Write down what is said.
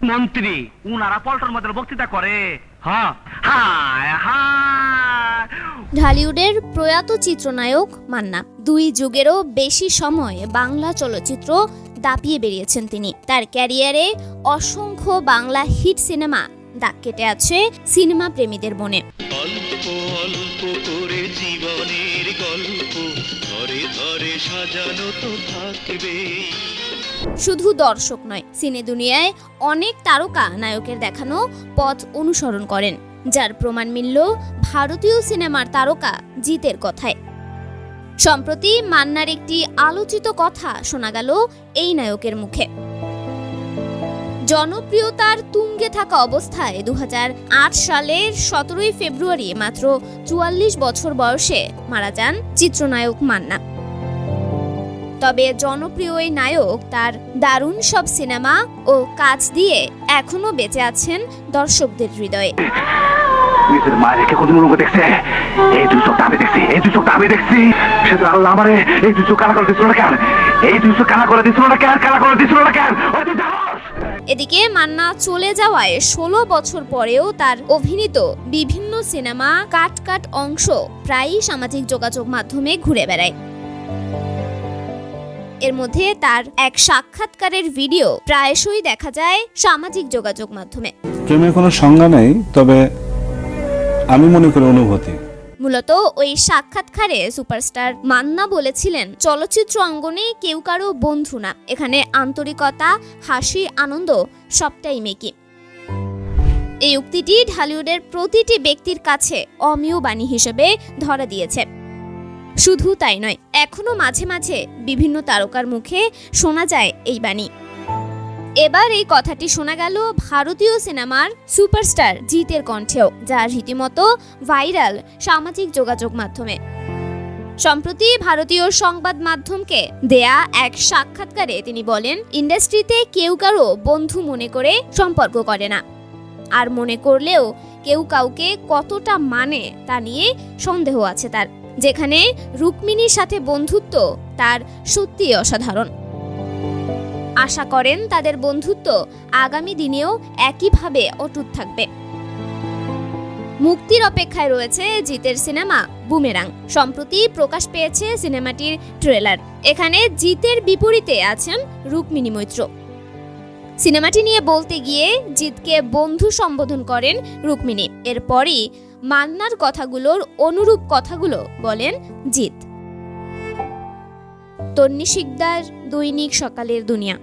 মন্ত্রী উনারা পল্টন মধ্যে বক্তৃতা করে। হ্যাঁ হায় হায়। ঢালিউডের প্রয়াত চিত্রনায়ক মান্না 2 যুগেরও বেশি সময় বাংলা চলচ্চিত্র দাপিয়ে বেরিয়েছেন তিনি। তার ক্যারিয়ারে অসংখ্য বাংলা হিট সিনেমা দাগ কেটে আছে সিনেমা প্রেমীদের মনে। অল্প অল্প করে জীবনের গল্প ধরে ধরে সাজানো তো থাকবে। শুধু দর্শক নয়, সিনে দুনিয়ায় অনেক তারকা নায়কের দেখানো পথ অনুসরণ করেন, যার প্রমাণ মিলল ভারতীয় সিনেমার তারকা জিতের কথায়। সম্প্রতি মান্নার একটি আলোচিত কথা শোনা গেল এই নায়কের মুখে। জনপ্রিয়তার তুঙ্গে থাকা অবস্থায় 2008 সালের 17 ফেব্রুয়ারি মাত্র 44 বছর বয়সে মারা যান চিত্রনায়ক মান্না। তবে জনপ্রিয় এই নায়ক তার দারুণ সব সিনেমা ও কাজ দিয়ে এখনো বেঁচে আছেন দর্শকদের হৃদয়ে। নিজের মায়ের কে কোন রূপ দেখছে? এই দুই চোখটা আমি দেখছি, এই দুই চোখটা আমি দেখছি। সেটা আল্লাহ আমারে এই দুই চোখ কানা করে দিছিল না কেন? এই দুই চোখ কানা করে দিছিল না কেন? কানা করে দিছিল না কেন? এদিকে মান্না চলে যাওয়ায় 16 বছর পরেও তার অভিনীত বিভিন্ন সিনেমা কাট অংশ প্রায়ই সামাজিক যোগাযোগ মাধ্যমে ঘুরে বেড়ায়। এর মধ্যে তার এক সাক্ষাৎকারের ভিডিও প্রায়শই দেখা যায় সামাজিক যোগাযোগ মাধ্যমে। প্রেমের কোনো সংজ্ঞা নেই, তবে আমি মনে করি অনুভূতি। মূলত ওই সাক্ষাৎকারে সুপারস্টার মান্না বলেছিলেন, চলচ্চিত্র অঙ্গনে কেউ কারো বন্ধু না, এখানে আন্তরিকতা, হাসি, আনন্দ সবটাই মেকি। এই উক্তিটি ঢালিউডের প্রতিটি ব্যক্তির কাছে অমেয় বাণী হিসেবে ধরা দিয়েছে। শুধু তাই নয়, এখনো মাঝে মাঝে বিভিন্ন তারকার মুখে শোনা যায় এই বাণী। এবার এই কথাটি শোনা গেল ভারতীয় সিনেমার সুপারস্টার জিতের কণ্ঠেও, যা রীতিমতো ভাইরাল সামাজিক যোগাযোগ মাধ্যমে। সম্প্রতি ভারতীয় সংবাদ মাধ্যমকে দেয়া এক সাক্ষাৎকারে তিনি বলেন, ইন্ডাস্ট্রিতে কেউ কারো বন্ধু মনে করে সম্পর্ক করে না, আর মনে করলেও কেউ কাউকে কতটা মানে তা নিয়ে সন্দেহ আছে তার। যেখানে রুক্মিণীর সাথে বন্ধুত্ব তার সত্যিই অসাধারণ। আশা করেন তাদের বন্ধুত্ব আগামী দিনেও একইভাবে অটুট থাকবে। মুক্তির অপেক্ষায় রয়েছে জিতের সিনেমা বুমেরাং। সম্প্রতি প্রকাশ পেয়েছে সিনেমাটির ট্রেলার। এখানে জিতের বিপরীতে আছেন রুক্মিণী মৈত্র। সিনেমাটি নিয়ে বলতে গিয়ে জিতকে বন্ধু সম্বোধন করেন রুক্মিণী। এরপরই মান্নার কথাগুলোর অনুরূপ কথাগুলো বলেন জিত। তন্নি শিকদার, দৈনিক সকালের দুনিয়া।